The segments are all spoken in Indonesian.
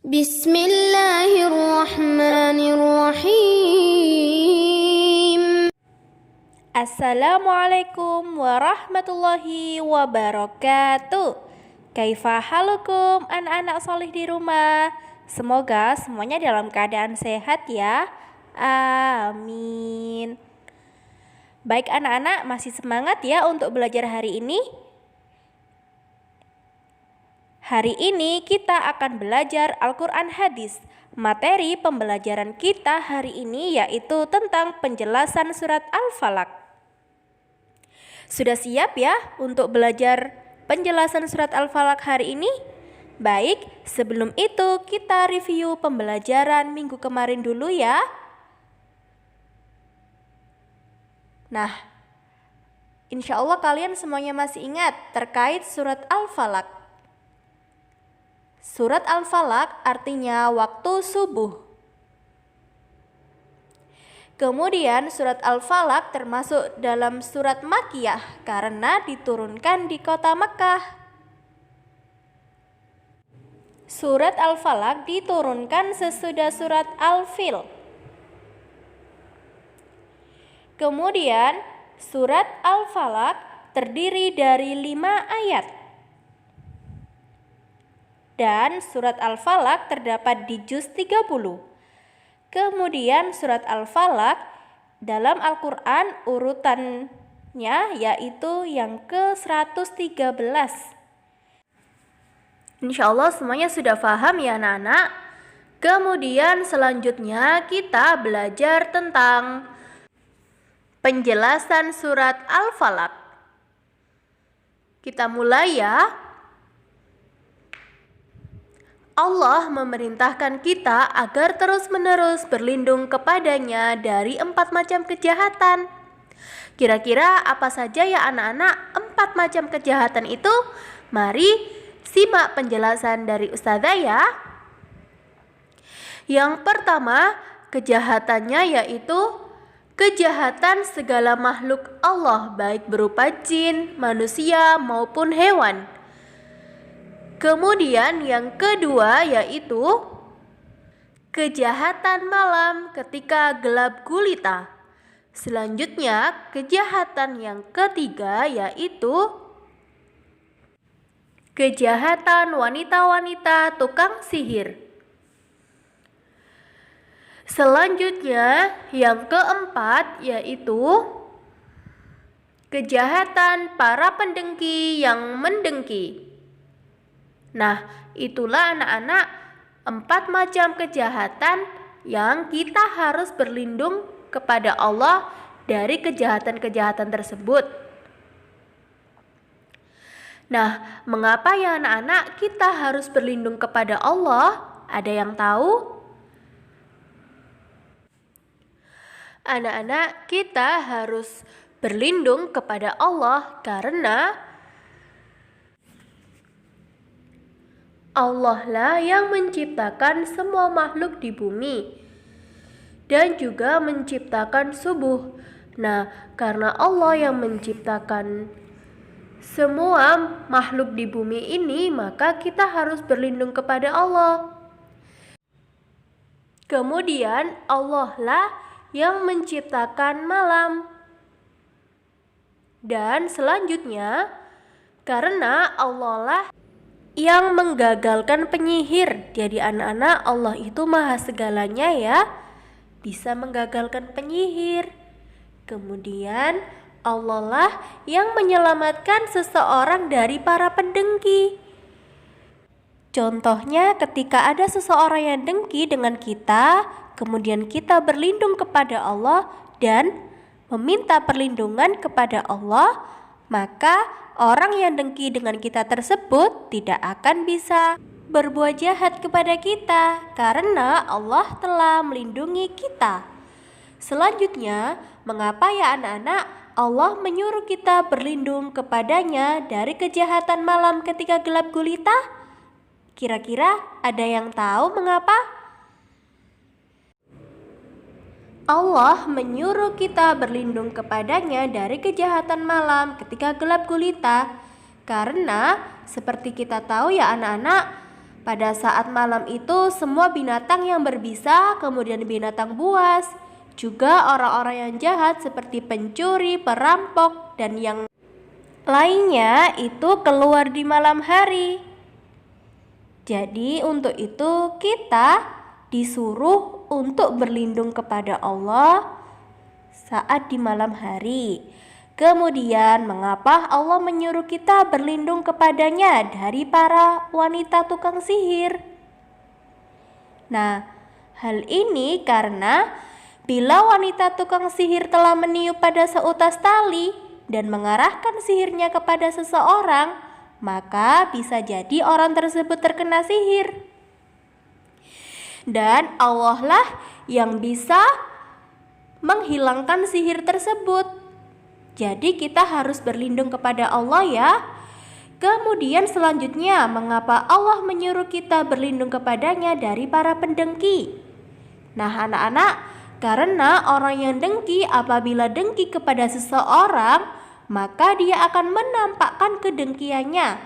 Bismillahirrahmanirrahim. Assalamualaikum warahmatullahi wabarakatuh. Kaifa halukum anak-anak solih di rumah? Semoga semuanya dalam keadaan sehat ya. Amin. Baik anak-anak, masih semangat ya untuk belajar hari ini? Hari ini kita akan belajar Al-Quran Hadis. Materi pembelajaran kita hari ini yaitu tentang penjelasan surat Al-Falaq. Sudah siap ya untuk belajar penjelasan surat Al-Falaq hari ini? Baik, sebelum itu kita review pembelajaran minggu kemarin dulu ya. Nah, insya Allah kalian semuanya masih ingat terkait surat Al-Falaq. Surat Al-Falaq artinya waktu subuh. Kemudian surat Al-Falaq termasuk dalam surat Makkiyah karena diturunkan di kota Mekkah. Surat Al-Falaq diturunkan sesudah surat Al-Fil. Kemudian surat Al-Falaq terdiri dari 5 ayat. Dan surat Al-Falaq terdapat di juz 30. Kemudian surat Al-Falaq dalam Al-Quran urutannya yaitu yang ke-113. Insya Allah semuanya sudah paham ya anak-anak. Kemudian selanjutnya kita belajar tentang penjelasan surat Al-Falaq. Kita mulai ya. Allah memerintahkan kita agar terus-menerus berlindung kepadanya dari 4 macam kejahatan. Kira-kira apa saja ya anak-anak 4 macam kejahatan itu? Mari simak penjelasan dari Ustazah ya. Yang pertama, kejahatannya yaitu kejahatan segala makhluk Allah, baik berupa jin, manusia maupun hewan. Kemudian yang kedua yaitu kejahatan malam ketika gelap gulita. Selanjutnya kejahatan yang ketiga yaitu kejahatan wanita-wanita tukang sihir. Selanjutnya yang keempat yaitu kejahatan para pendengki yang mendengki. Nah, itulah anak-anak 4 macam kejahatan yang kita harus berlindung kepada Allah dari kejahatan-kejahatan tersebut. Nah, mengapa ya anak-anak kita harus berlindung kepada Allah? Ada yang tahu? Anak-anak, kita harus berlindung kepada Allah karena Allah lah yang menciptakan semua makhluk di bumi dan juga menciptakan subuh. Nah, karena Allah yang menciptakan semua makhluk di bumi ini, maka kita harus berlindung kepada Allah. Kemudian Allah lah yang menciptakan malam. Dan selanjutnya, karena Allah lah yang menggagalkan penyihir. Jadi anak-anak, Allah itu maha segalanya ya, bisa menggagalkan penyihir. Kemudian Allah lah yang menyelamatkan seseorang dari para pendengki. Contohnya ketika ada seseorang yang dengki dengan kita, kemudian kita berlindung kepada Allah dan meminta perlindungan kepada Allah, maka orang yang dengki dengan kita tersebut tidak akan bisa berbuat jahat kepada kita karena Allah telah melindungi kita. Selanjutnya, mengapa ya anak-anak Allah menyuruh kita berlindung kepadanya dari kejahatan malam ketika gelap gulita? Kira-kira ada yang tahu mengapa? Allah menyuruh kita berlindung kepadanya dari kejahatan malam ketika gelap gulita karena seperti kita tahu ya anak-anak, Pada saat malam itu semua binatang yang berbisa, kemudian binatang buas, juga orang-orang yang jahat seperti pencuri, perampok, dan yang lainnya itu keluar di malam hari. Jadi untuk itu kita disuruh untuk berlindung kepada Allah saat di malam hari. Kemudian mengapa Allah menyuruh kita berlindung kepadanya dari para wanita tukang sihir? Nah, hal ini karena bila wanita tukang sihir telah meniup pada seutas tali dan mengarahkan sihirnya kepada seseorang, maka bisa jadi orang tersebut terkena sihir. Dan Allah lah yang bisa menghilangkan sihir tersebut. Jadi kita harus berlindung kepada Allah ya. Kemudian selanjutnya, mengapa Allah menyuruh kita berlindung kepadanya dari para pendengki? Nah anak-anak, karena orang yang dengki apabila dengki kepada seseorang, maka dia akan menampakkan kedengkiannya,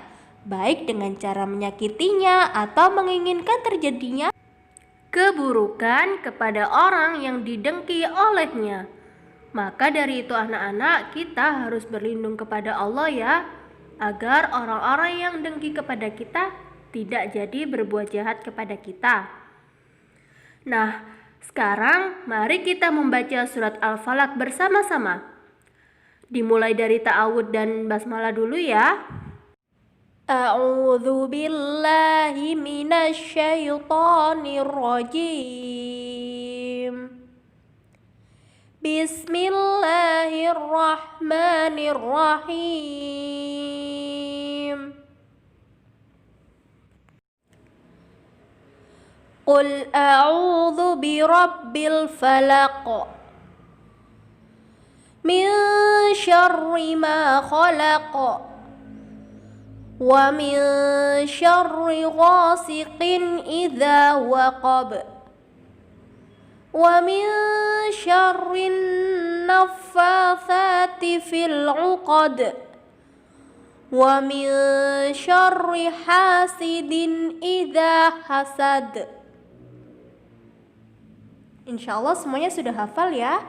baik dengan cara menyakitinya atau menginginkan terjadinya keburukan kepada orang yang didengki olehnya. Maka dari itu anak-anak, kita harus berlindung kepada Allah ya, agar orang-orang yang dengki kepada kita tidak jadi berbuat jahat kepada kita. Nah, sekarang mari kita membaca surat Al-Falaq bersama-sama. Dimulai dari ta'awud dan basmalah dulu ya. A'udzu billahi minasy syaithanir rajim. Bismillahirrahmanirrahim. Qul a'udzu birabbil falaq min syarri ma khalaq wa min syarri ghasiqin idza waqab wa min syarrin naffatsati fil 'uqad wa min syarri hasidin idza hasad. Insyaallah semuanya sudah hafal ya.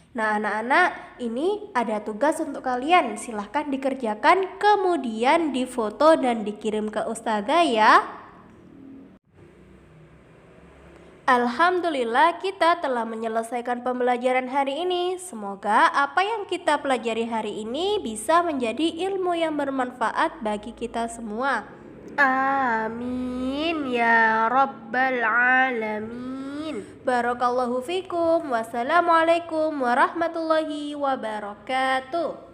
Nah anak-anak, ini ada tugas untuk kalian, silahkan dikerjakan kemudian difoto dan dikirim ke ustazah ya. Alhamdulillah kita telah menyelesaikan pembelajaran hari ini. Semoga apa yang kita pelajari hari ini bisa menjadi ilmu yang bermanfaat bagi kita semua. Amin ya rabbal alamin. Barakallahu fikum. Wassalamualaikum warahmatullahi wabarakatuh.